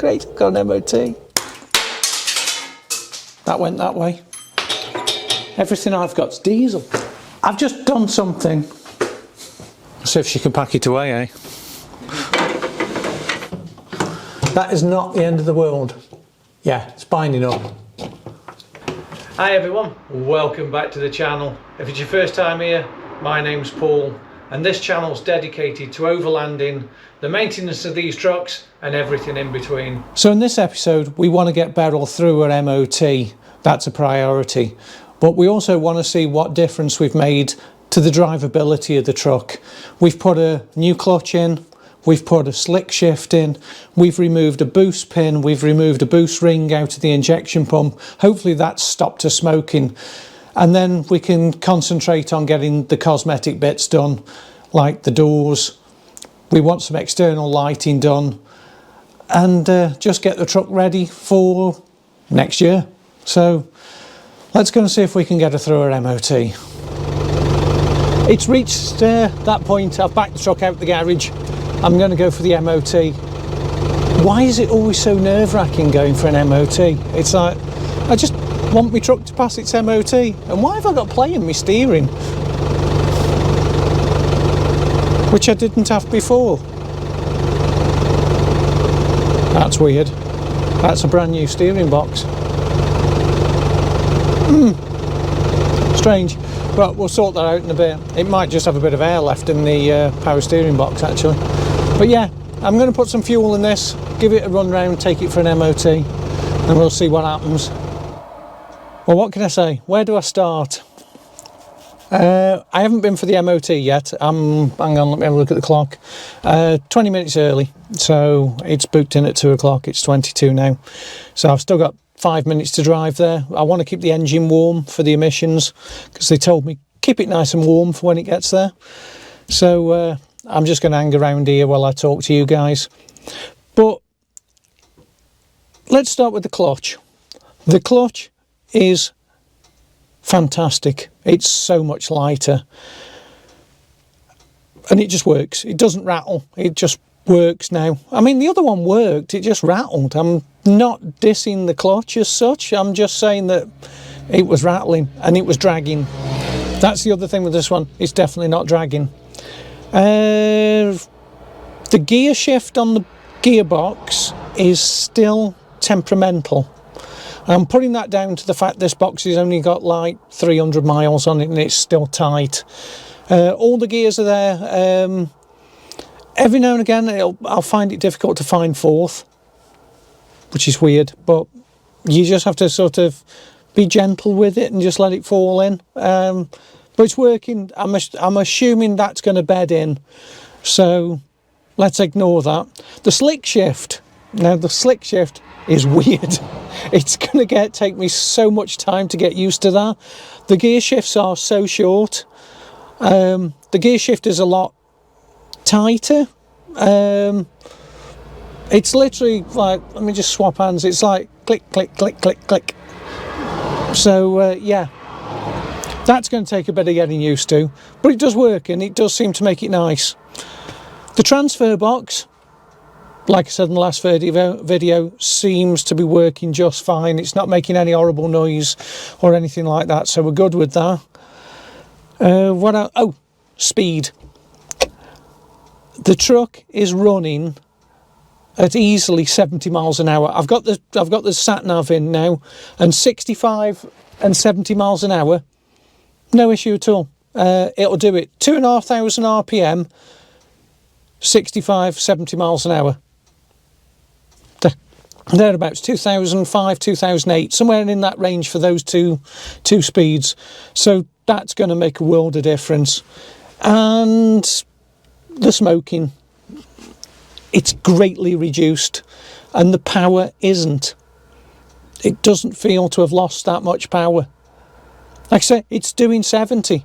great, I've got an MOT. That went that way. Everything I've got's diesel. I've just done something. Let's see if she can pack it away, eh? That is not the end of the world. Yeah, it's binding up. Hi everyone, welcome back to the channel. If it's your first time here, my name's Paul, and this channel's dedicated to overlanding, the maintenance of these trucks and everything in between. So in this episode we want to get Beryl through her MOT. That's a priority, but we also want to see what difference we've made to the drivability of the truck. We've put a new clutch in, we've put a slick shift in, we've removed a boost pin, we've removed a boost ring out of the injection pump. Hopefully that's stopped her smoking. And then we can concentrate on getting the cosmetic bits done, like the doors. We want some external lighting done, and just get the truck ready for next year. So let's go and see if we can get her through her MOT. It's reached that point. I've backed the truck out the garage. I'm going to go for the MOT. Why is it always so nerve-wracking going for an MOT? It's like, I just want my truck to pass its MOT, and why have I got play in my steering? Which I didn't have before. That's weird. That's a brand new steering box. Strange. But we'll sort that out in a bit. It might just have a bit of air left in the power steering box actually. But yeah, I'm going to put some fuel in this, give it a run round, take it for an MOT, and we'll see what happens. Well, what can I say? Where do I start? I haven't been for the MOT yet. Hang on, let me have a look at the clock. 20 minutes early, so it's booked in at 2 o'clock. It's 22 now. So I've still got 5 minutes to drive there. I want to keep the engine warm for the emissions, because they told me keep it nice and warm for when it gets there. So I'm just going to hang around here while I talk to you guys. But let's start with the clutch. The clutch is fantastic. It's so much lighter, and it just works. It doesn't rattle. It just works now. I mean, the other one worked, it just rattled. I'm not dissing the clutch as such, I'm just saying that it was rattling and it was dragging. That's the other thing with this one, it's definitely not dragging. The gear shift on the gearbox is still temperamental. I'm putting that down to the fact this box has only got like 300 miles on it and it's still tight. All the gears are there. Every now and again I'll find it difficult to find fourth, which is weird, but you just have to sort of be gentle with it and just let it fall in. But it's working. I'm assuming that's going to bed in, so let's ignore that. The slick shift. Now the slick shift is weird. It's going to take me so much time to get used to that. The gear shifts are so short. The gear shift is a lot tighter. It's literally like, let me just swap hands, it's like click click click click click. So yeah, that's going to take a bit of getting used to, but it does work and it does seem to make it nice. The transfer box, like I said in the last video, seems to be working just fine. It's not making any horrible noise or anything like that, so we're good with that. What else? Oh, speed. The truck is running at easily 70 miles an hour. I've got the sat nav in now, and 65 and 70 miles an hour, no issue at all. It'll do it. 2,500 RPM, 65, 70 miles an hour. Thereabouts, 2005, 2008, somewhere in that range for those two speeds. So that's going to make a world of difference. And the smoking, it's greatly reduced, and the power isn't. It doesn't feel to have lost that much power. Like I say, it's doing 70.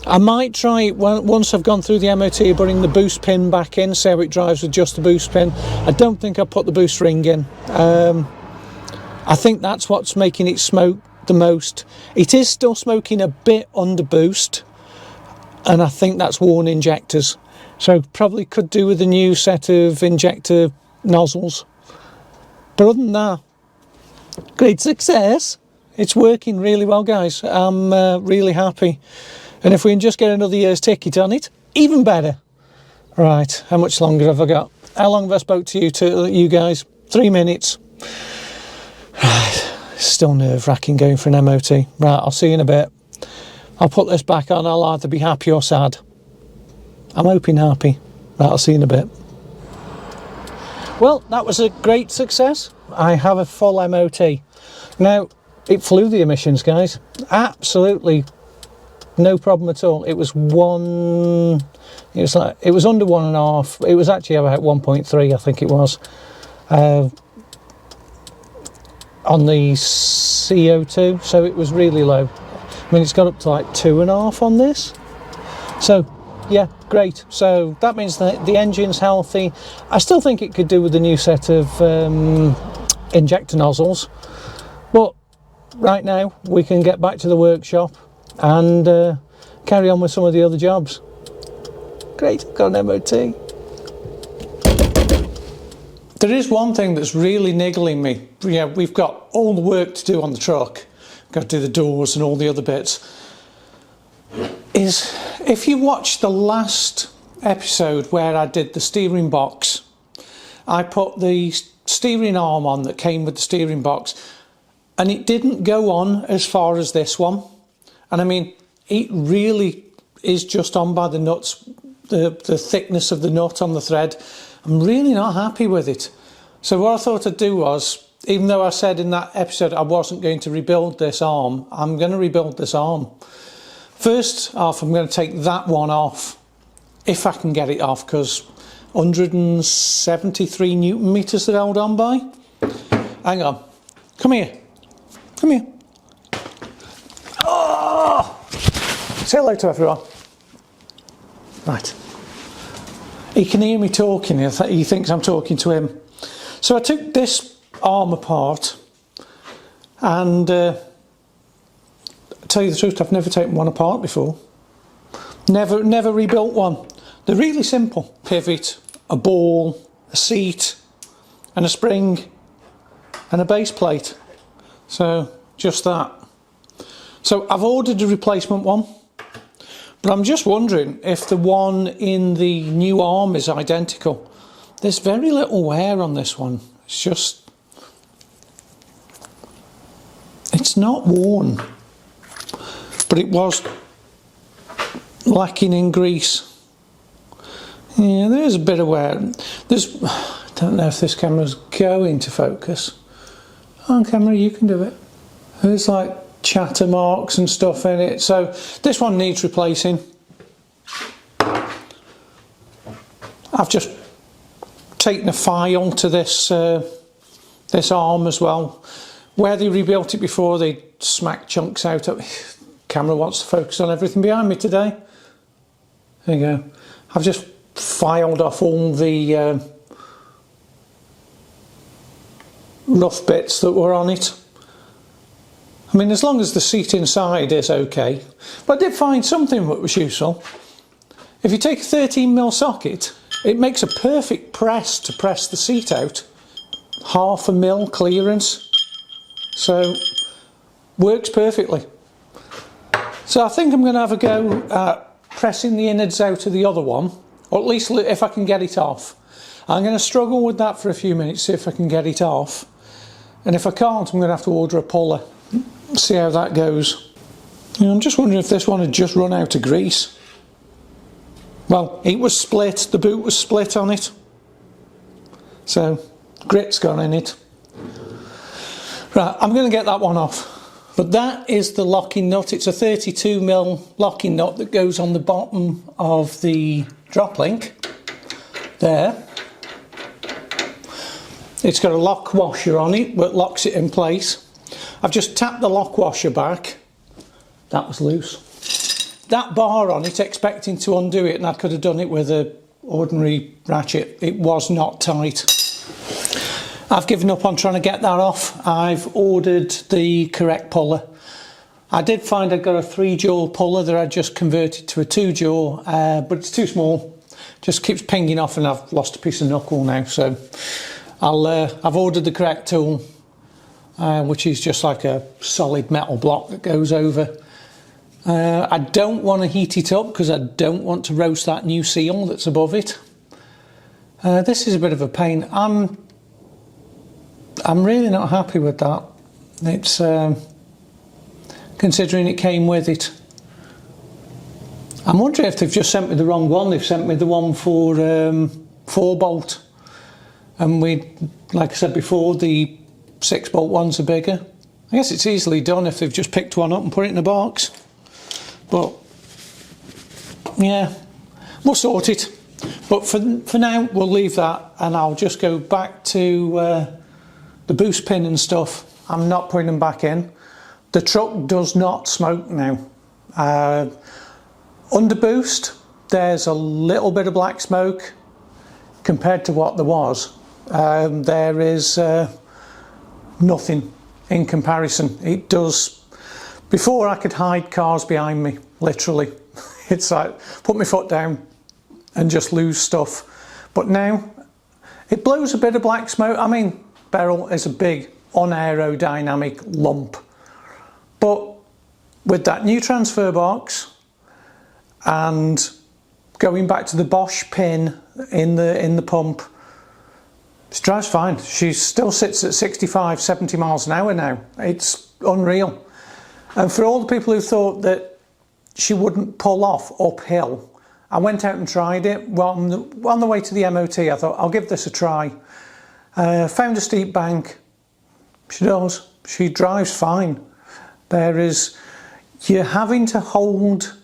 I might try it once I've gone through the MOT, putting the boost pin back in, see how it drives with just the boost pin. I don't think I'll put the boost ring in. I think that's what's making it smoke the most. It is still smoking a bit under boost, and I think that's worn injectors. So probably could do with a new set of injector nozzles. But other than that, great success. It's working really well, guys. I'm really happy. And if we can just get another year's ticket on it, even better. Right, how much longer have I got? How long have I spoke to you guys? 3 minutes. Right, still nerve-wracking going for an MOT. Right, I'll see you in a bit. I'll put this back on. I'll either be happy or sad. I'm hoping happy. Right, I'll see you in a bit. Well, that was a great success. I have a full MOT. Now, it flew the emissions, guys. Absolutely no problem at all. It was under 1.5. It was actually about 1.3, I think it was, on the CO2. So it was really low. I mean, it's got up to like 2.5 on this. So yeah, great. So that means that the engine's healthy. I still think it could do with a new set of injector nozzles, but right now we can get back to the workshop and carry on with some of the other jobs. Great, got an MOT. There is one thing that's really niggling me. Yeah, we've got all the work to do on the truck. Got to do the doors and all the other bits. Is if you watch the last episode where I did the steering box, I put the steering arm on that came with the steering box, and it didn't go on as far as this one. And I mean, it really is just on by the nuts, the thickness of the nut on the thread. I'm really not happy with it. So what I thought I'd do was, even though I said in that episode I wasn't going to rebuild this arm, I'm going to rebuild this arm. First off, I'm going to take that one off, if I can get it off, because 173 Newton meters that I held on by. Hang on. Come here. Come here. Oh! Say hello to everyone. Right. He can hear me talking. He thinks I'm talking to him. So I took this arm apart, and to tell you the truth, I've never taken one apart before. Never rebuilt one. They're really simple. Pivot, a ball, a seat, and a spring, and a base plate. So just that. So I've ordered a replacement one, but I'm just wondering if the one in the new arm is identical. There's very little wear on this one. It's not worn, but it was lacking in grease. Yeah, there is a bit of wear. I don't know if this camera's going to focus. On camera, you can do it. There's like chatter marks and stuff in it. So this one needs replacing. I've just taken a file to this this arm as well. Where they rebuilt it before, they smacked chunks out of it. Camera wants to focus on everything behind me today. There you go. I've just filed off all the rough bits that were on it. I mean, as long as the seat inside is okay. But I did find something that was useful. If you take a 13mm socket, it makes a perfect press to press the seat out. 1/2 mm clearance. So, works perfectly. So I think I'm going to have a go at pressing the innards out of the other one, or at least if I can get it off. I'm going to struggle with that for a few minutes, see if I can get it off. And if I can't, I'm going to have to order a puller, see how that goes. You know, I'm just wondering if this one had just run out of grease. Well, it was split, the boot was split on it. So, grit's gone in it. Right, I'm going to get that one off. But that is the locking nut. It's a 32mm locking nut that goes on the bottom of the drop link. There. It's got a lock washer on it that locks it in place. I've just tapped the lock washer back. That was loose. That bar on it, expecting to undo it, and I could have done it with an ordinary ratchet. It was not tight. I've given up on trying to get that off. I've ordered the correct puller. I did find I'd got a 3-jaw puller that I just converted to a 2-jaw, but it's too small. Just keeps pinging off, and I've lost a piece of knuckle now. So I've ordered the correct tool, which is just like a solid metal block that goes over. I don't want to heat it up because I don't want to roast that new seal that's above it. This is a bit of a pain. I'm really not happy with that. It's considering it came with it. I'm wondering if they've just sent me the wrong one. They've sent me the one for 4-bolt, and like I said before, the 6-bolt ones are bigger. I guess it's easily done if they've just picked one up and put it in a box. But yeah, we'll sort it. But for now, we'll leave that, and I'll just go back to the boost pin and stuff. I'm not putting them back in. The truck does not smoke now. Under boost, there's a little bit of black smoke compared to what there was. There is nothing in comparison. It does. Before, I could hide cars behind me, literally. It's like put my foot down and just lose stuff. But now it blows a bit of black smoke. I mean, Beryl is a big unaerodynamic lump, but with that new transfer box and going back to the Bosch pin in the pump, she drives fine. She still sits at 65-70 miles an hour now. It's unreal. And for all the people who thought that she wouldn't pull off uphill, I went out and tried it. Well, on the way to the MOT, I thought I'll give this a try. Found a steep bank. She does. She drives fine. You're having to hold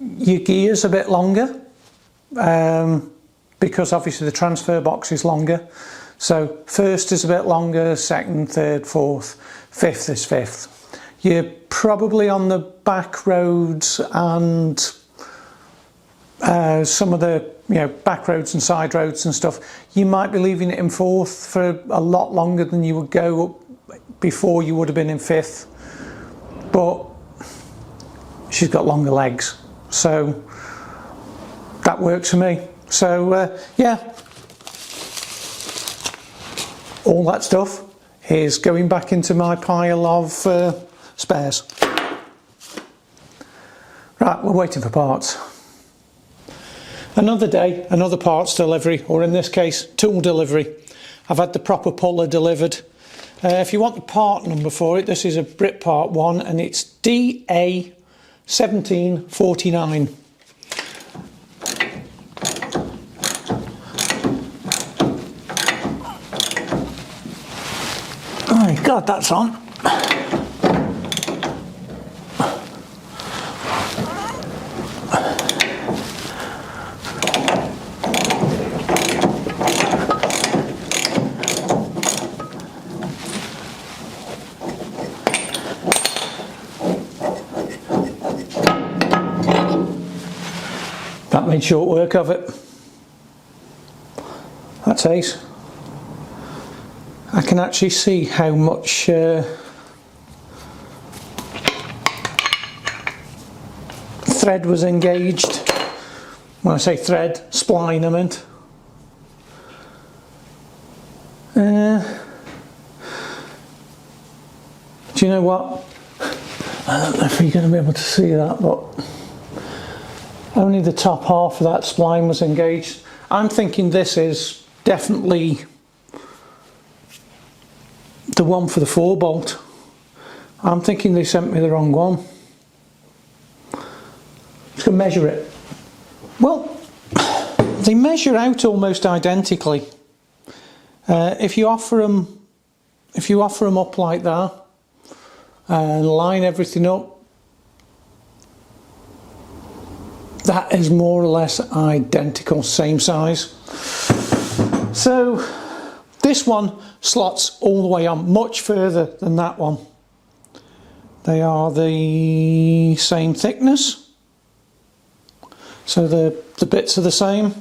your gears a bit longer, because obviously the transfer box is longer. So first is a bit longer, second, third, fourth, fifth is fifth. You're probably on the back roads and some of the back roads and side roads and stuff. You might be leaving it in fourth for a lot longer than you would go before you would have been in fifth. But she's got longer legs, so that works for me. So yeah, all that stuff is going back into my pile of spares. Right, we're waiting for parts. Another day, another parts delivery, or in this case, tool delivery. I've had the proper puller delivered. If you want the part number for it, this is a Brit Part 1 and it's DA1749. Oh my God, that's on. That made short work of it. That's ace. I can actually see how much thread was engaged. When I say thread, spline I meant. Do you know what? I don't know if you're going to be able to see that, but only the top half of that spline was engaged. I'm thinking this is definitely the one for the 4-bolt. I'm thinking they sent me the wrong one. Just gonna measure it. Well, they measure out almost identically. If you offer them up like that and line everything up, that is more or less identical, same size. So this one slots all the way on, much further than that one. They are the same thickness, so the bits are the same.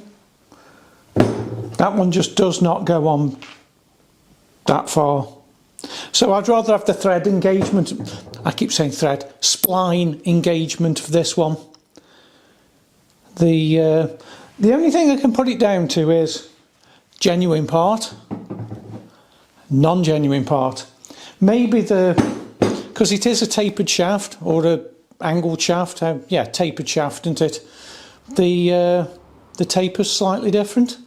That one just does not go on that far. So I'd rather have the thread engagement, I keep saying thread, spline engagement for this one. The only thing I can put it down to is genuine part. non-genuine part. Maybe because it is a tapered shaft or a angled shaft. Yeah, tapered shaft, isn't it? The taper's slightly different.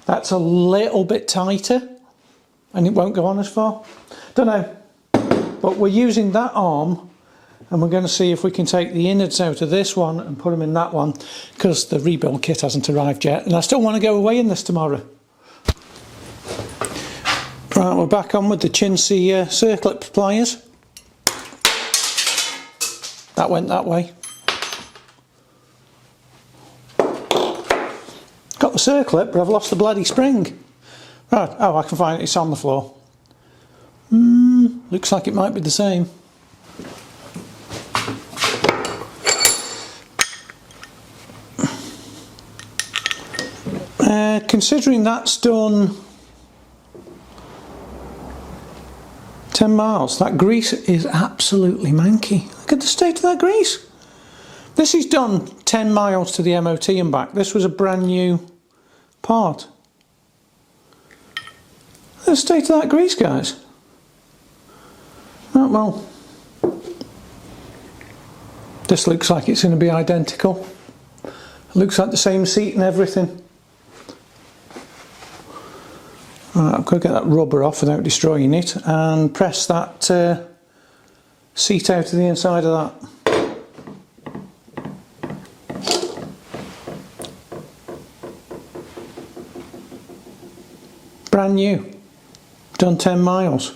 That's a little bit tighter and it won't go on as far. Don't know. But we're using that arm and we're going to see if we can take the innards out of this one and put them in that one, because the rebuild kit hasn't arrived yet and I still want to go away in this tomorrow. Right, we're back on with the chintzy circlip pliers. That went that way. Got the circlip, but I've lost the bloody spring. Right, oh, I can find it, it's on the floor. Looks like it might be the same. Considering that's done 10 miles, that grease is absolutely manky. Look at the state of that grease. This is done 10 miles to the MOT and back. This was a brand new part. Look at the state of that grease, guys. Oh, well, this looks like it's going to be identical. It looks like the same seat and everything. Right, I've got to get that rubber off without destroying it and press that seat out of the inside of that. Brand new, done 10 miles.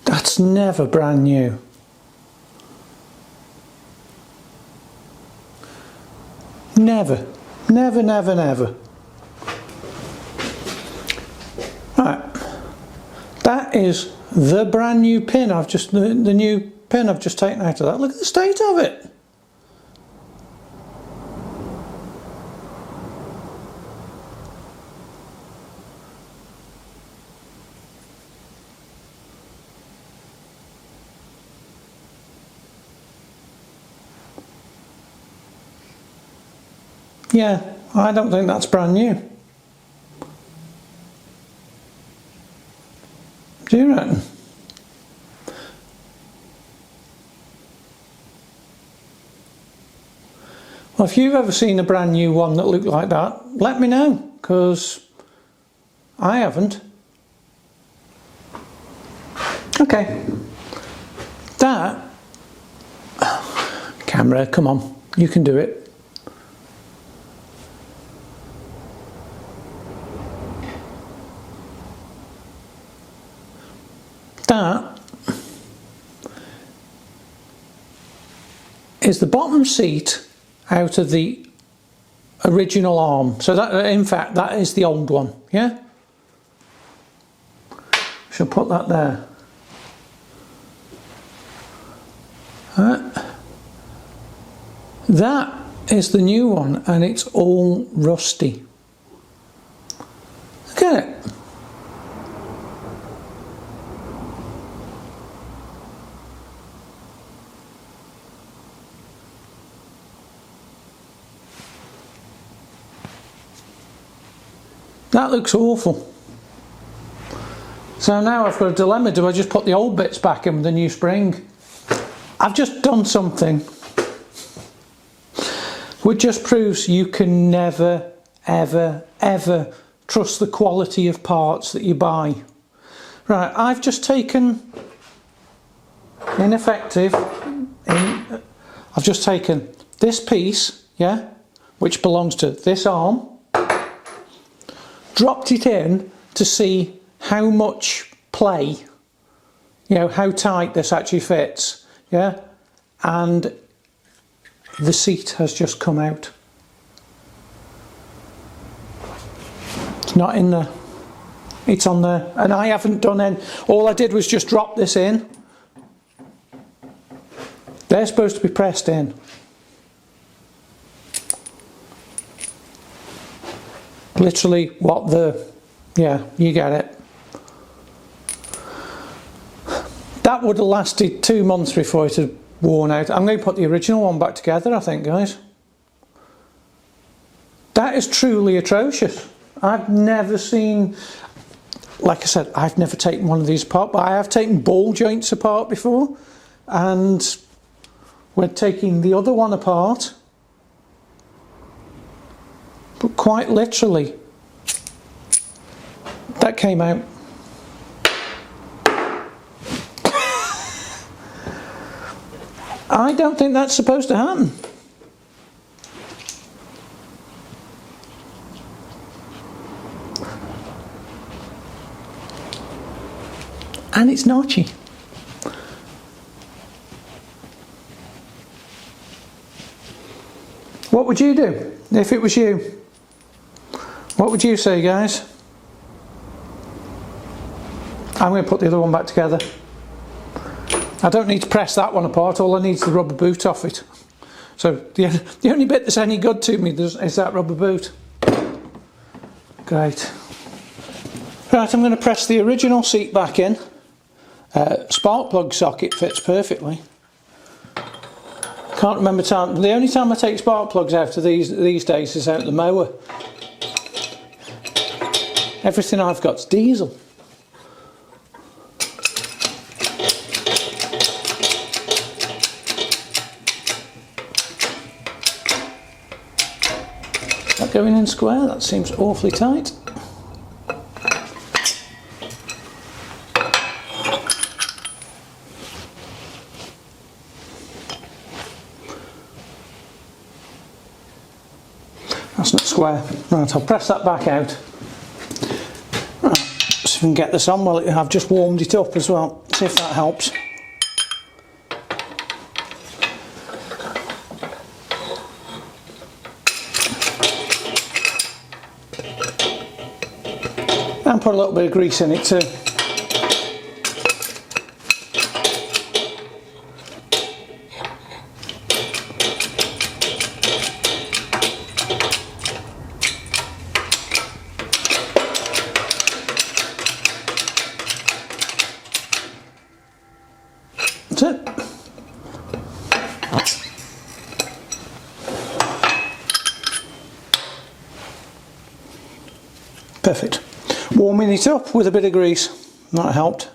That's never brand new. Never, never, never, never. Right, that is the brand new pin. The new pin I've just taken out of that. Look at the state of it. Yeah, I don't think that's brand new. Do you reckon? Well, if you've ever seen a brand new one that looked like that, let me know, because I haven't. Okay. That... Camera, come on, you can do it. That is the bottom seat out of the original arm. So that, in fact, that is the old one, yeah? Shall put that there. That is the new one and it's all rusty. Look at it. That looks awful. So now I've got a dilemma. Do I just put the old bits back in with the new spring? I've just done something which just proves you can never, ever, ever trust the quality of parts that you buy. Right, I've just taken, I've just taken this piece, yeah, which belongs to this arm, dropped it in to see how much play, you know, how tight this actually fits, yeah, and the seat has just come out. It's not in there, it's on there, and I haven't done any. All I did was just drop this in. They're supposed to be pressed in. Literally what the, yeah, you get it. That would have lasted 2 months before it had worn out. I'm going to put the original one back together, I think, guys. That is truly atrocious. I've never seen, like I said, I've never taken one of these apart, but I have taken ball joints apart before, and we're taking the other one apart, but quite literally that came out. I don't think that's supposed to happen. And it's notchy. What would you do if it was you? What would you say, guys? I'm going to put the other one back together. I don't need to press that one apart, all I need is the rubber boot off it. So the only bit that's any good to me is that rubber boot. Great. Right, I'm going to press the original seat back in. Spark plug socket fits perfectly. Can't remember time. The only time I take spark plugs out of these days is out the mower. Everything I've got's diesel. That going in square? That seems awfully tight. That's not square. Right, I'll press that back out. Right, see if we can get this on. Well, I've just warmed it up as well. See if that helps. And put a little bit of grease in it too. That's it. Perfect. Warming it up with a bit of grease. That helped.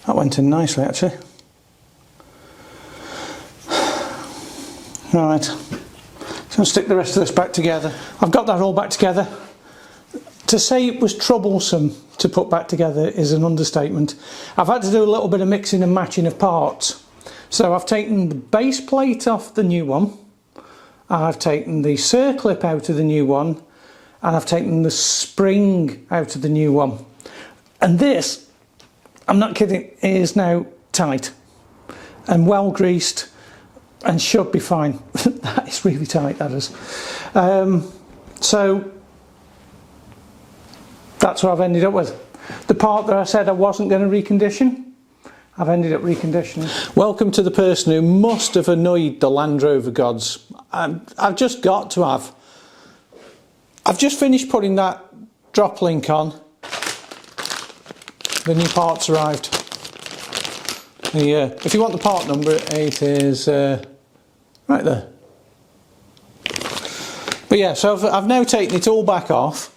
That went in nicely actually. Right. So I'll stick the rest of this back together. I've got that all back together. To say it was troublesome to put back together is an understatement. I've had to do a little bit of mixing and matching of parts. So I've taken the base plate off the new one, I've taken the circlip out of the new one, and I've taken the spring out of the new one. And this, I'm not kidding, is now tight and well greased and should be fine. That is really tight, that is. So that's what I've ended up with. The part that I said I wasn't going to recondition, I've ended up reconditioning. Welcome to the person who must have annoyed the Landrover gods. I've just got to have. I've just finished putting that drop link on. The new parts arrived. If you want the part number, it is right there. But yeah, so I've now taken it all back off.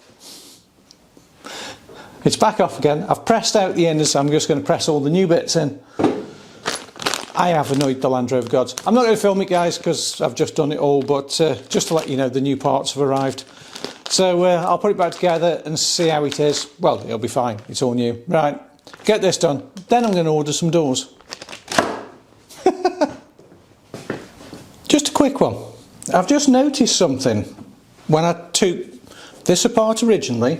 It's back off again. I've pressed out the ends, so I'm just going to press all the new bits in. I have annoyed the Landrover gods. I'm not going to film it, guys, because I've just done it all, but just to let you know, the new parts have arrived. So I'll put it back together and see how it is. Well, it'll be fine. It's all new. Right, get this done. Then I'm going to order some doors. Just a quick one. I've just noticed something. When I took this apart originally,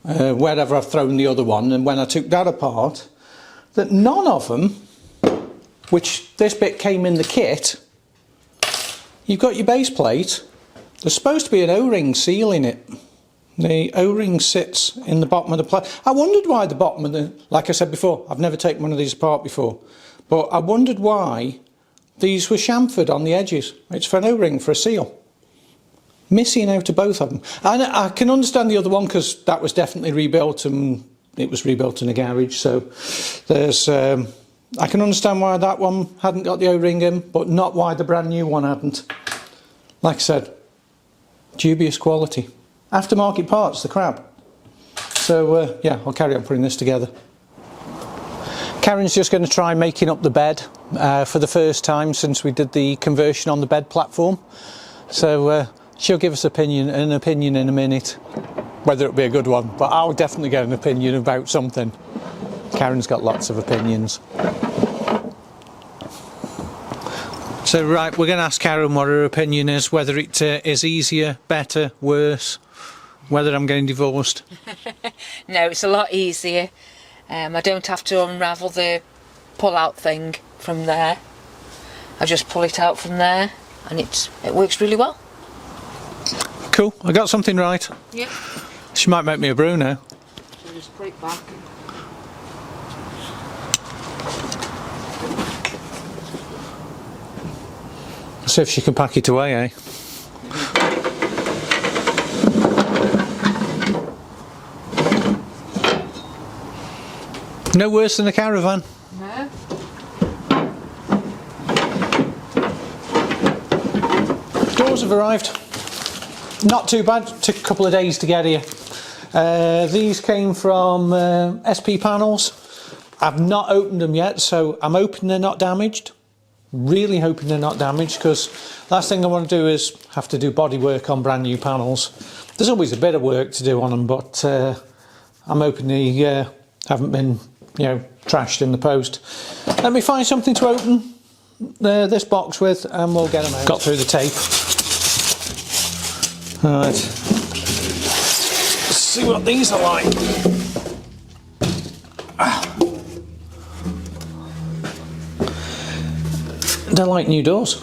wherever I've thrown the other one, and when I took that apart, that none of them, which this bit came in the kit, you've got your base plate, there's supposed to be an O-ring seal in it. The O-ring sits in the bottom of the plate. I wondered why the bottom of the, like I said before, I've never taken one of these apart before, but I wondered why these were chamfered on the edges. It's for an O-ring, for a seal. Missing out of both of them. And I can understand the other one because that was definitely rebuilt, and it was rebuilt in a garage, so there's I can understand why that one hadn't got the O-ring in, but not why the brand new one hadn't. Like I said, dubious quality. Aftermarket parts, the crap. So yeah, I'll carry on putting this together. Karen's just going to try making up the bed for the first time since we did the conversion on the bed platform. So she'll give us an opinion in a minute, whether it'll be a good one, but I'll definitely get an opinion about something. Karen's got lots of opinions. So right, we're going to ask Karen what her opinion is, whether it is easier, better, worse, whether I'm getting divorced. No, it's a lot easier. I don't have to unravel the pull-out thing from there. I just pull it out from there, and it works really well. Cool, I got something right. Yeah. She might make me a brew now. So just put it back. See if she can pack it away, eh? No worse than a caravan. No. Doors have arrived. Not too bad, took a couple of days to get here. These came from SP Panels. I've not opened them yet, so I'm hoping they're not damaged. Really hoping they're not damaged, because last thing I want to do is have to do body work on brand new panels. There's always a bit of work to do on them, but I'm hoping they haven't been, you know, trashed in the post. Let me find something to open this box with, and we'll get them out. Got through the tape. Alright, let's see what these are like. They're like new doors.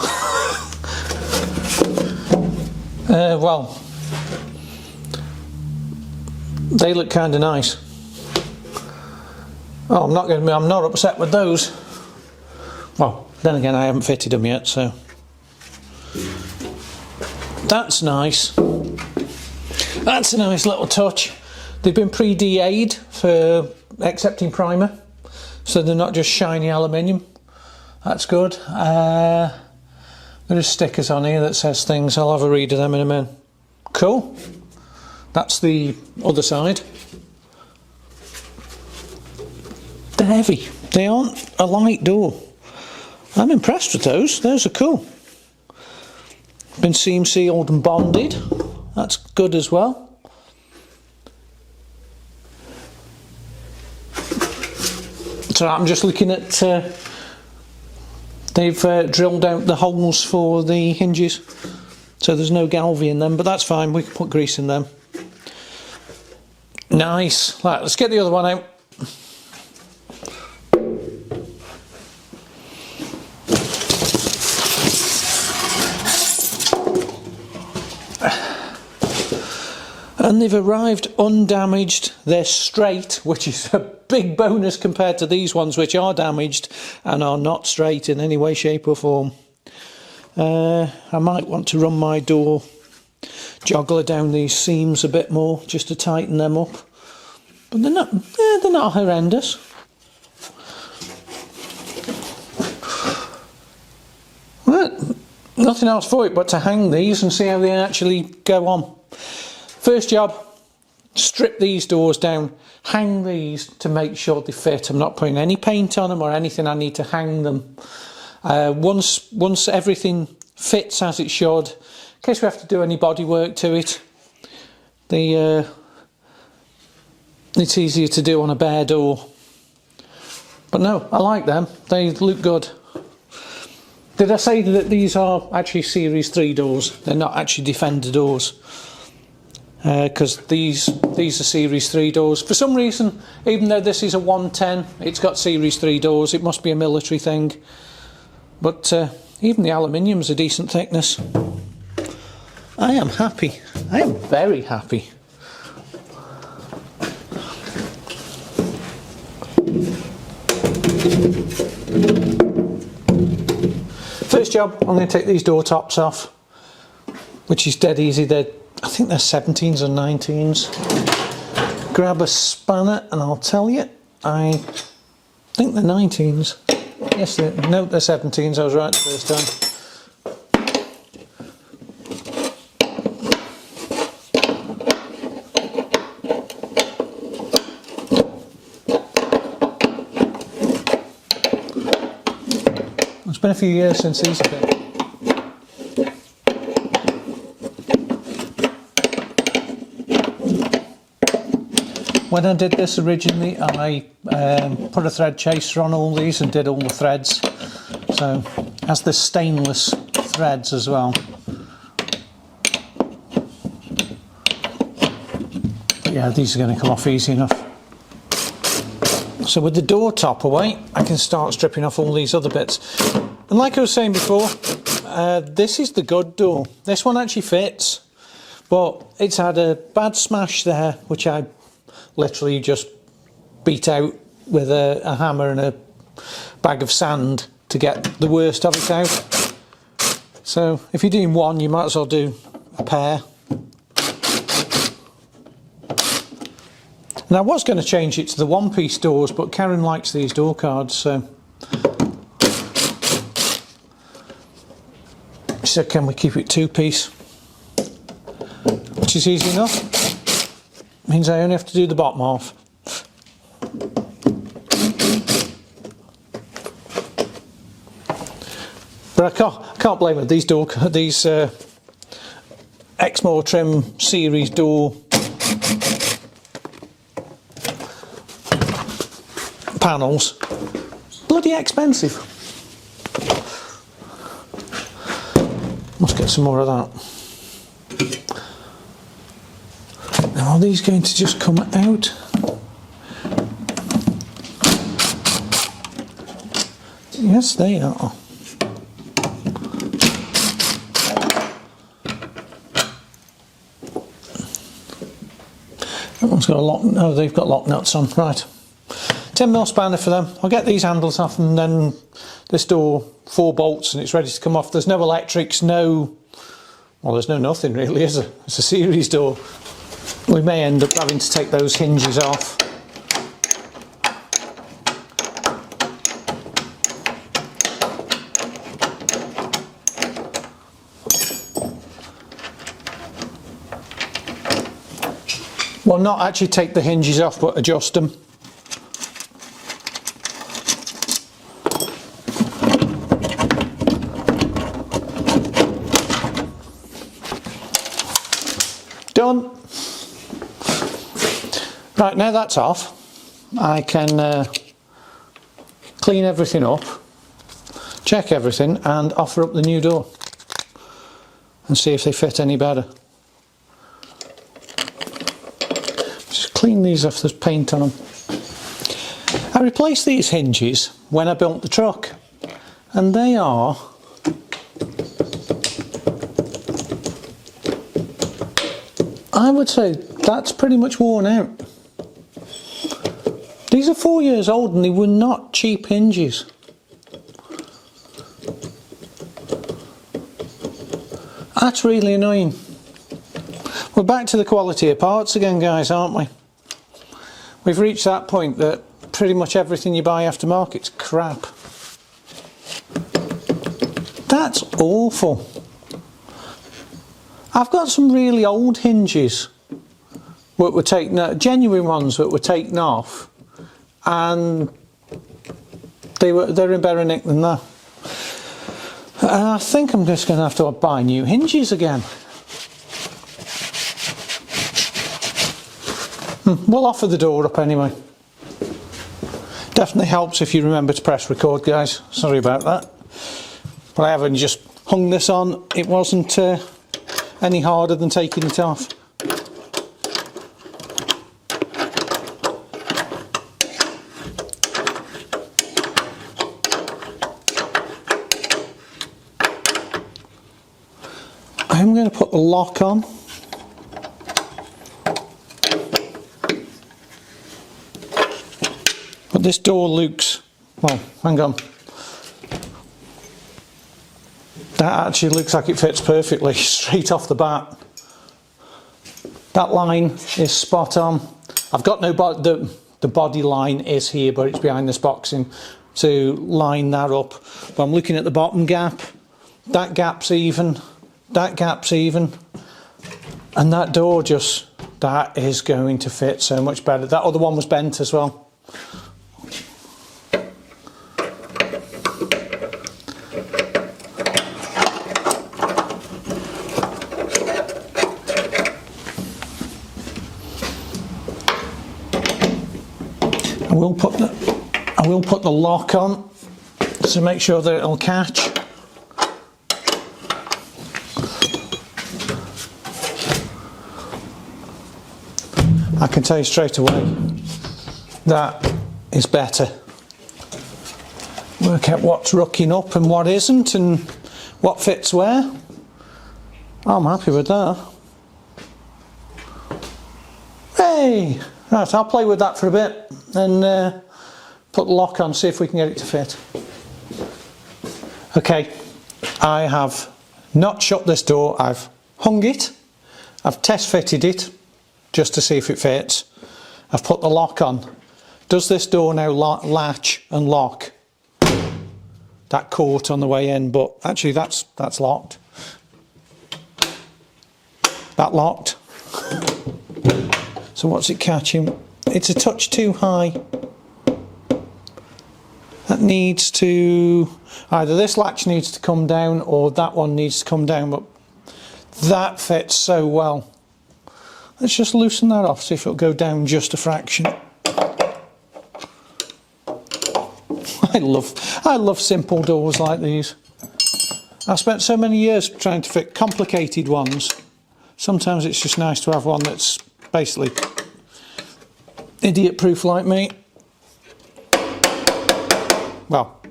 Well, they look kind of nice. Oh, I'm not upset with those. Well, then again, I haven't fitted them yet, so that's nice. That's a nice little touch. They've been pre-DA'd for accepting primer, so they're not just shiny aluminium. That's good. There's stickers on here that says things. I'll have a read of them in a minute. Cool. That's the other side. They're heavy. They aren't a light door. I'm impressed with those. Those are cool. Been seam sealed and bonded. That's good as well. So I'm just looking at they've drilled out the holes for the hinges, so there's no galvy in them, but that's fine, we can put grease in them. Nice. Right, let's get the other one out. And they've arrived undamaged. They're straight, which is a big bonus compared to these ones, which are damaged and are not straight in any way, shape or form. I might want to run my door joggler down these seams a bit more just to tighten them up, but they're not horrendous. Well, nothing else for it but to hang these and see how they actually go on. First job, strip these doors down, hang these to make sure they fit. I'm not putting any paint on them or anything. I need to hang them. Once everything fits as it should, in case we have to do any body work to it, it's easier to do on a bare door. But no, I like them. They look good. Did I say that these are actually Series 3 doors? They're not actually Defender doors. Because these are Series 3 doors. For some reason, even though this is a 110, it's got Series 3 doors. It must be a military thing. But even the aluminium's a decent thickness. I am happy. I am very happy. First job, I'm going to take these door tops off, which is dead easy. I think they're 17s or 19s. Grab a spanner and I'll tell you, I think they're 19s. Yes, no, they're 17s, I was right the first time. It's been a few years since these have been. When I did this originally, I put a thread chaser on all these and did all the threads. So, has the stainless threads as well. But yeah, these are going to come off easy enough. So with the door top away, I can start stripping off all these other bits. And like I was saying before, this is the good door. This one actually fits, but it's had a bad smash there, which I literally just beat out with a hammer and a bag of sand to get the worst of it out. So if you're doing one, you might as well do a pair. And I was going to change it to the one-piece doors, but Karen likes these door cards, so she said, can we keep it two-piece? Which is easy enough. Means I only have to do the bottom half. But I can't blame it. These Exmoor trim series door panels, bloody expensive. Must get some more of that. Now, are these going to just come out? Yes, they are. That one's got a lock. No, they've got lock nuts on. Right. 10mm spanner for them. I'll get these handles off, and then this door, 4 bolts, and it's ready to come off. There's no electrics, well, there's no nothing really, is there? It's a series door. We may end up having to take those hinges off. Well, not actually take the hinges off, but adjust them. Done. Right, now that's off, I can clean everything up, check everything, and offer up the new door and see if they fit any better. Just clean these off, there's paint on them. I replaced these hinges when I built the truck, and they are I would say that's pretty much worn out. These are 4 years old and they were not cheap hinges. That's really annoying. We're back to the quality of parts again, guys, aren't we? We've reached that point that pretty much everything you buy aftermarket's crap. That's awful. I've got some really old hinges that were taken, genuine ones that were taken off, and they're in better nick than that. I think I'm just going to have to buy new hinges again. We'll offer the door up anyway. Definitely helps if you remember to press record, guys. Sorry about that. But I haven't just hung this on. It wasn't any harder than taking it off. I'm going to put the lock on. But this door looks, well, hang on. That actually looks like it fits perfectly straight off the bat. That line is spot on. I've got no the body line is here, but it's behind this boxing. to line that up. But I'm looking at the bottom gap. That gap's even. That gap's even. And that door just, that is going to fit so much better. That other one was bent as well. I will put the lock on to make sure that it'll catch. I can tell you straight away that is better. Work out what's rocking up and what isn't and what fits where. I'm happy with that. Hey! Right, I'll play with that for a bit and put the lock on, see if we can get it to fit. Okay, I have not shut this door, I've hung it, I've test fitted it just to see if it fits. I've put the lock on. Does this door now latch and lock? That caught on the way in, but actually that's locked. That locked. So what's it catching? It's a touch too high. That needs to, either this latch needs to come down or that one needs to come down, but that fits so well. Let's just loosen that off, see if it'll go down just a fraction. I love simple doors like these. I've spent so many years trying to fit complicated ones. Sometimes it's just nice to have one that's basically idiot proof like me. Well,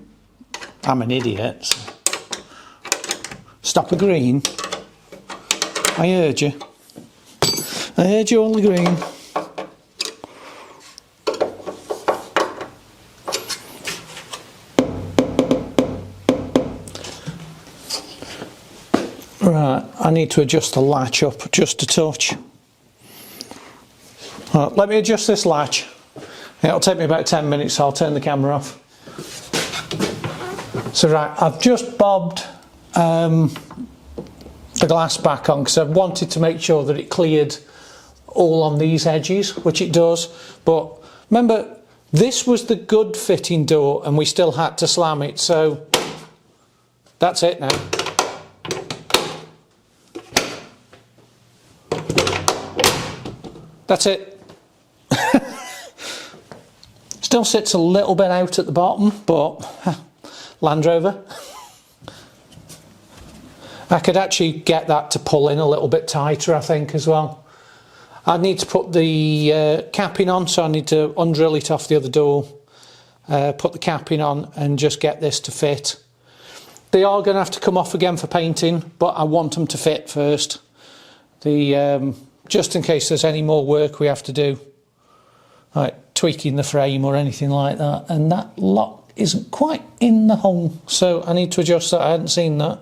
I'm an idiot. So. Stop a green. I heard you. I heard you on the green. Right, I need to adjust the latch up just a touch. Right, let me adjust this latch. It'll take me about 10 minutes, so I'll turn the camera off. So right, I've just bobbed the glass back on because I wanted to make sure that it cleared all on these edges, which it does. But remember, this was the good fitting door and we still had to slam it, so that's it now. That's it. Still sits a little bit out at the bottom, but Landrover. I could actually get that to pull in a little bit tighter, I think, as well. I need to put the capping on, so I need to undrill it off the other door, put the capping on and just get this to fit. They are going to have to come off again for painting, but I want them to fit first. Just in case there's any more work we have to do, like tweaking the frame or anything like that. And that lock isn't quite in the hole, so I need to adjust that. I hadn't seen that.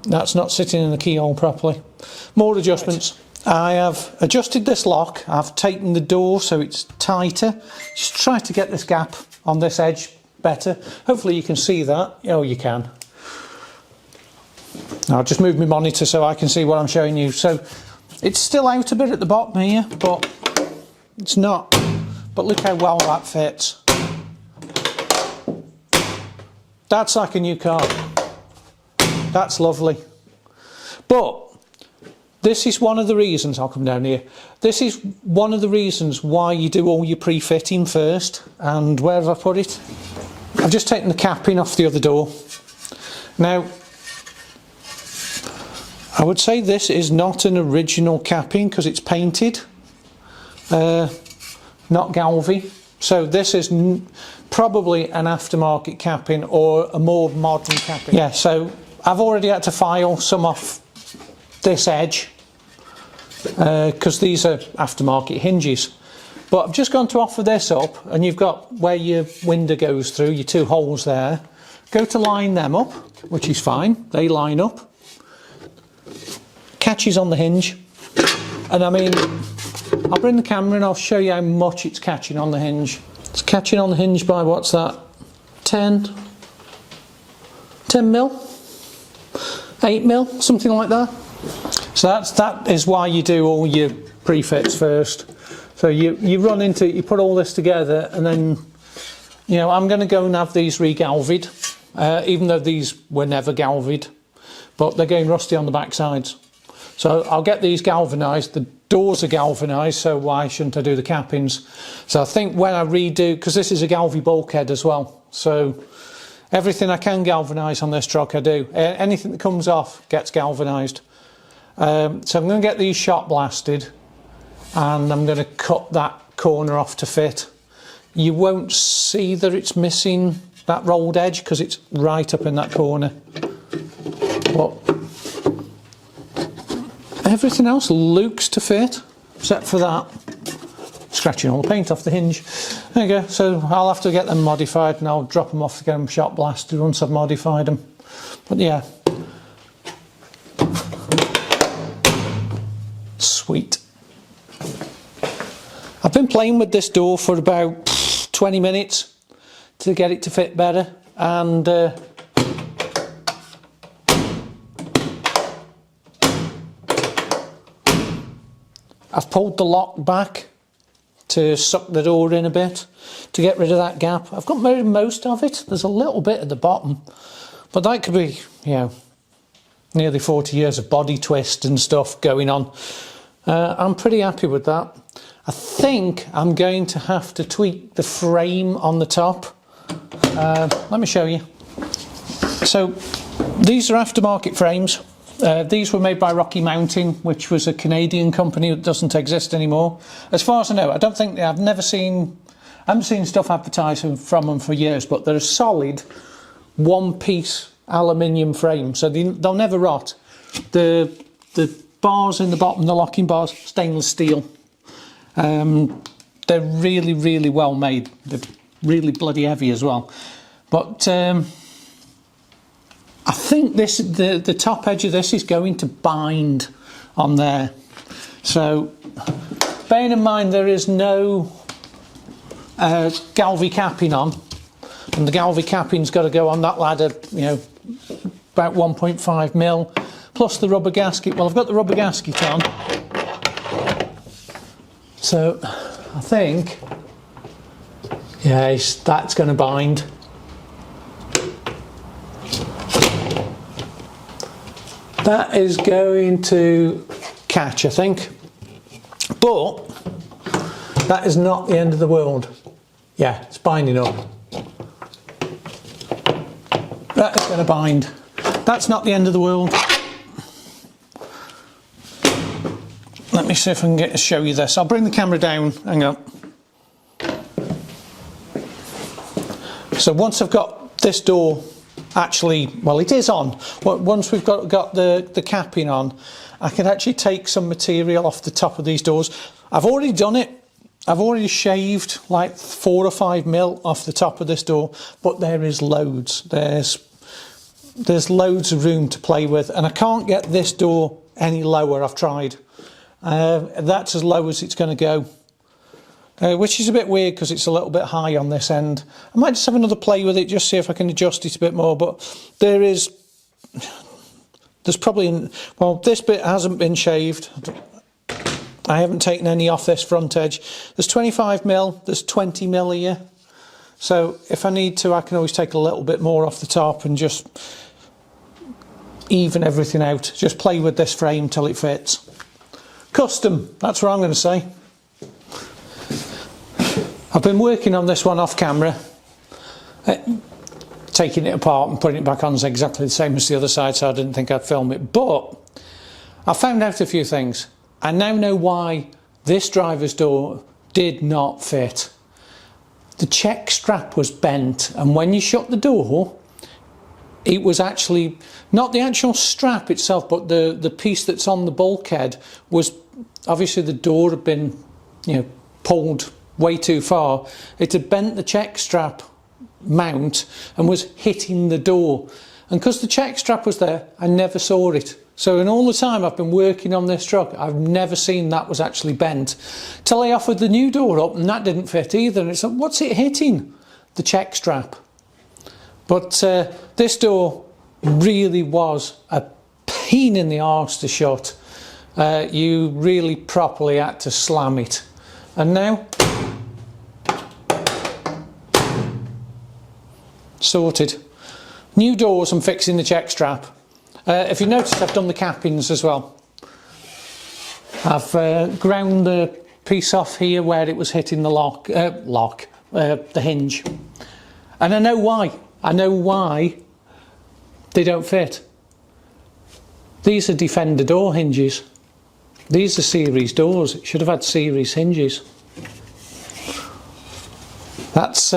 That's not sitting in the keyhole properly. More adjustments. Right. I have adjusted this lock. I've tightened the door so it's tighter. Just try to get this gap on this edge better. Hopefully you can see that. Oh, you can. I'll just move my monitor so I can see what I'm showing you. So it's still out a bit at the bottom here, but it's not. But look how well that fits. That's like a new car. That's lovely. But this is one of the reasons, I'll come down here, this is one of the reasons why you do all your pre-fitting first. And where have I put it? I've just taken the capping off the other door. Now, I would say this is not an original capping because it's painted, not Galvy. So this is probably an aftermarket capping or a more modern capping. Yeah, so I've already had to file some off this edge because these are aftermarket hinges. But I've just gone to offer this up, and you've got where your window goes through, your two holes there. Go to line them up, which is fine. They line up. Catches on the hinge, and I mean, I'll bring the camera and I'll show you how much it's catching on the hinge. It's catching on the hinge by, what's that, 10 mil, 8 mil, something like that. So that is why you do all your prefits first. So you run into it, you put all this together, and then, you know, I'm going to go and have these re-galvied, even though these were never galvied, but they're getting rusty on the back sides. So I'll get these galvanised. The doors are galvanised, so why shouldn't I do the cappings? So I think when I redo, because this is a galvy bulkhead as well, so everything I can galvanise on this truck I do. Anything that comes off gets galvanised. So I'm going to get these shot blasted, and I'm going to cut that corner off to fit. You won't see that it's missing that rolled edge because it's right up in that corner. But everything else looks to fit, except for that. Scratching all the paint off the hinge. There you go. So I'll have to get them modified, and I'll drop them off to get them shot blasted once I've modified them. But yeah. Sweet. I've been playing with this door for about 20 minutes to get it to fit better, and I've pulled the lock back to suck the door in a bit to get rid of that gap. I've got rid of most of it. There's a little bit at the bottom, but that could be, you know, nearly 40 years of body twist and stuff going on. I'm pretty happy with that. I think I'm going to have to tweak the frame on the top. Let me show you. So these are aftermarket frames. These were made by Rocky Mountain, which was a Canadian company that doesn't exist anymore. As far as I know, I don't think, I haven't seen stuff advertising from them for years, but they're a solid one-piece aluminium frame, so they'll never rot. The bars in the bottom, the locking bars, stainless steel. They're really, really well made. They're really bloody heavy as well. But I think the top edge of this is going to bind on there. So bearing in mind there is no galvy capping on, and the galvy capping's got to go on that ladder, you know, about 1.5 mil, plus the rubber gasket. Well, I've got the rubber gasket on, so I think, yes, that's going to bind. That is going to catch, I think, but that is not the end of the world. Yeah, it's binding up. That is going to bind. That's not the end of the world. Let me see if I can get to show you this. I'll bring the camera down. Hang on. So once I've got this door actually, well, it is on. Once we've got the capping on, I can actually take some material off the top of these doors. I've already done it. I've already shaved like 4 or 5 mil off the top of this door, but there is loads. There's loads of room to play with, and I can't get this door any lower. I've tried. That's as low as it's going to go. Which is a bit weird because it's a little bit high on this end. I might just have another play with it, just see if I can adjust it a bit more, but there's probably, well, this bit hasn't been shaved. I haven't taken any off this front edge. There's 25 mil, there's 20 mil here. So if I need to, I can always take a little bit more off the top and just even everything out. Just play with this frame till it fits. Custom, that's what I'm going to say. I've been working on this one off camera, taking it apart and putting it back on is exactly the same as the other side, so I didn't think I'd film it. But I found out a few things. I now know why this driver's door did not fit. The check strap was bent, and when you shut the door, it was actually not the actual strap itself, but the piece that's on the bulkhead was, obviously the door had been, you know, pulled way too far. It had bent the check strap mount and was hitting the door, and because the check strap was there, I never saw it. So in all the time I've been working on this truck, I've never seen that was actually bent till I offered the new door up, and that didn't fit either. And it's like, what's it hitting? The check strap. But this door really was a pain in the arse to shut. You really properly had to slam it. And now, sorted. New doors, I'm fixing the check strap. If you notice, I've done the cappings as well. I've ground the piece off here where it was hitting the the hinge. And I know why. I know why they don't fit. These are Defender door hinges. These are series doors. It should have had series hinges. That's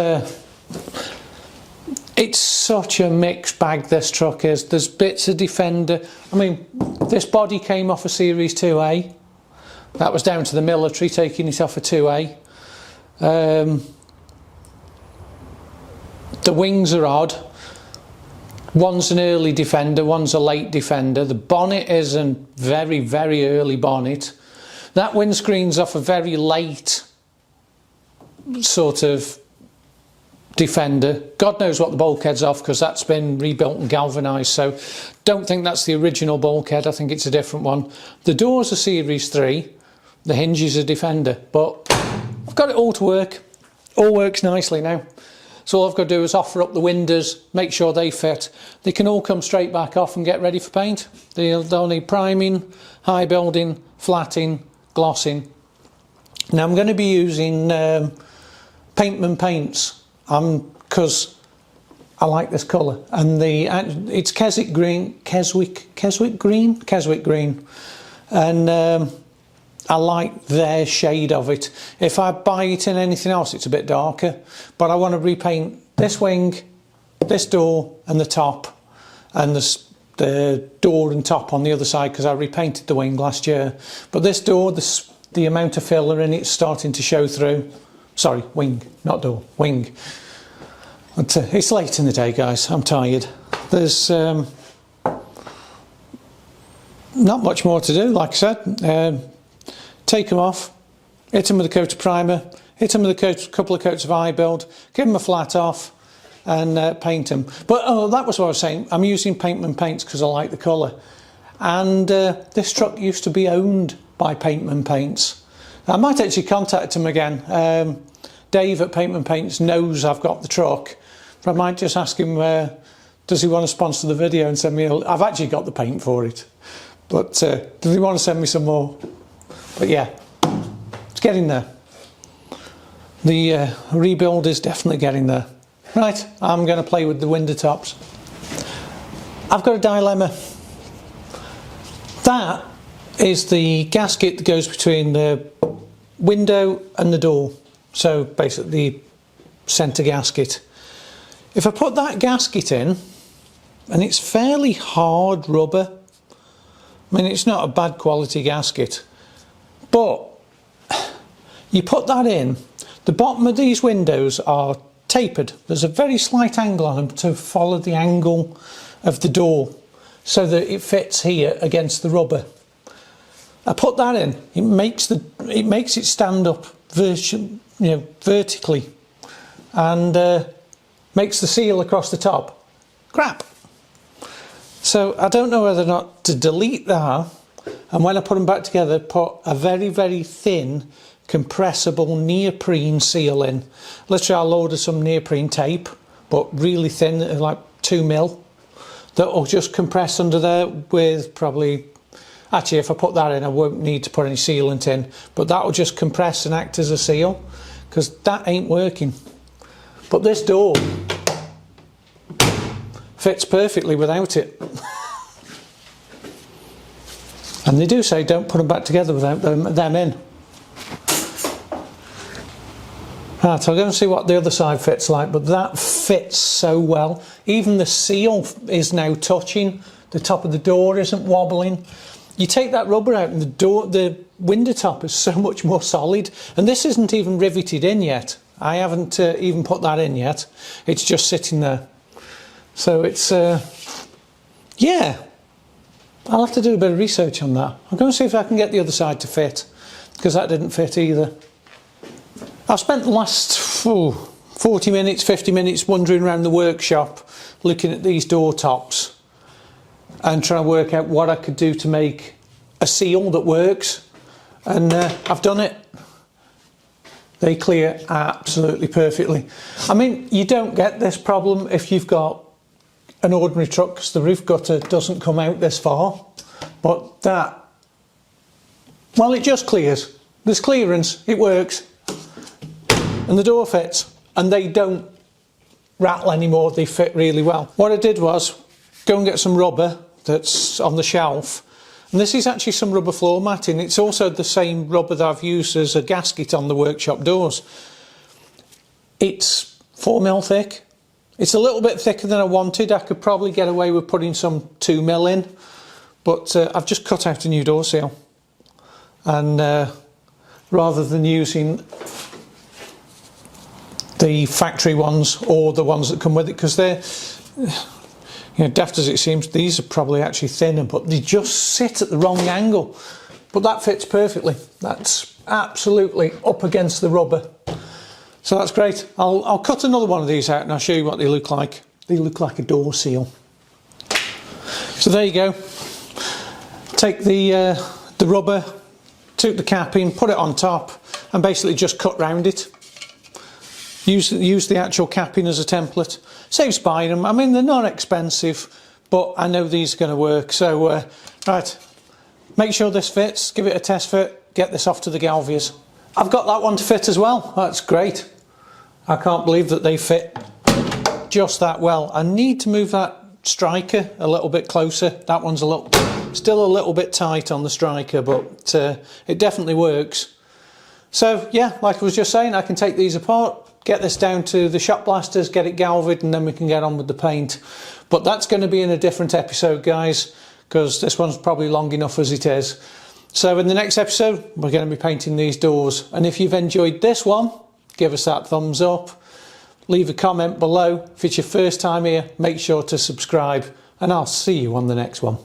it's such a mixed bag, this truck is. There's bits of Defender. I mean, this body came off a Series 2A. That was down to the military taking it off a 2A. The wings are odd. One's an early Defender, one's a late Defender. The bonnet is a very, very early bonnet. That windscreen's off a very late sort of Defender. God knows what the bulkhead's off, because that's been rebuilt and galvanised, so don't think that's the original bulkhead. I think it's a different one. The doors are Series 3, the hinges are Defender, but I've got it all to work. All works nicely now. So all I've got to do is offer up the windows, make sure they fit. They can all come straight back off and get ready for paint. They'll need priming, high building, flatting, glossing. Now I'm going to be using Paintman paints, because I like this colour, and it's Keswick green, and I like their shade of it. If I buy it in anything else, it's a bit darker, but I want to repaint this wing, this door and the top, and the door and top on the other side, because I repainted the wing last year. But this door, the amount of filler in it's starting to show through. Sorry, wing, not door, wing. But, it's late in the day, guys, I'm tired. There's not much more to do, like I said. Take them off, hit them with a coat of primer, hit them with a couple of coats of high build, give them a flat off, and paint them. But that was what I was saying. I'm using Paintman paints because I like the colour. And this truck used to be owned by Paintman paints. I might actually contact him again. Dave at Paintman Paints knows I've got the truck, but I might just ask him, does he want to sponsor the video and send me I've actually got the paint for it, but does he want to send me some more? But yeah, it's getting there. The rebuild is definitely getting there. Right, I'm going to play with the window tops. I've got a dilemma. That is the gasket that goes between the window and the door. So basically the centre gasket. If I put that gasket in, and it's fairly hard rubber, I mean, it's not a bad quality gasket, but you put that in, the bottom of these windows are tapered. There's a very slight angle on them to follow the angle of the door so that it fits here against the rubber. I put that in, it makes it stand up vertically, and makes the seal across the top crap. So I don't know whether or not to delete that, and when I put them back together, put a very, very thin compressible neoprene seal in. Literally, I loaded some neoprene tape, but really thin, like 2mm, that will just compress under there with probably, actually if I put that in I won't need to put any sealant in, but that will just compress and act as a seal, because that ain't working. But this door fits perfectly without it. And they do say don't put them back together without them in. Right, so I'm going to see what the other side fits like, but that fits so well. Even the seal is now touching, the top of the door isn't wobbling. You take that rubber out and the window top is so much more solid, and this isn't even riveted in yet. I haven't even put that in yet. It's just sitting there. So it's, yeah, I'll have to do a bit of research on that. I'm going to see if I can get the other side to fit, because that didn't fit either. I've spent the last 40 minutes, 50 minutes wandering around the workshop looking at these door tops and trying to work out what I could do to make a seal that works, and I've done it. They clear absolutely perfectly. I mean, you don't get this problem if you've got an ordinary truck because the roof gutter doesn't come out this far, but that, well, it just clears. There's clearance, it works, and the door fits, and they don't rattle anymore, they fit really well. What I did was go and get some rubber that's on the shelf, and this is actually some rubber floor matting. It's also the same rubber that I've used as a gasket on the workshop doors. It's 4mm thick. It's a little bit thicker than I wanted. I could probably get away with putting some 2mm in, but I've just cut out a new door seal, and rather than using the factory ones or the ones that come with it, because they're, you know, daft as it seems, these are probably actually thinner, but they just sit at the wrong angle. But that fits perfectly. That's absolutely up against the rubber. So that's great. I'll cut another one of these out and I'll show you what they look like. They look like a door seal. So there you go. Take the rubber, took the capping, put it on top, and basically just cut round it. Use the actual capping as a template. Saves buying them. I mean, they're not expensive, but I know these are going to work. So, right, make sure this fits, give it a test fit, get this off to the Galvias. I've got that one to fit as well. That's great. I can't believe that they fit just that well. I need to move that striker a little bit closer. That one's still a little bit tight on the striker, but it definitely works. So yeah, like I was just saying, I can take these apart, get this down to the shop blasters, get it galvaned, and then we can get on with the paint. But that's going to be in a different episode, guys, because this one's probably long enough as it is. So in the next episode, we're going to be painting these doors. And if you've enjoyed this one, give us that thumbs up. Leave a comment below. If it's your first time here, make sure to subscribe, and I'll see you on the next one.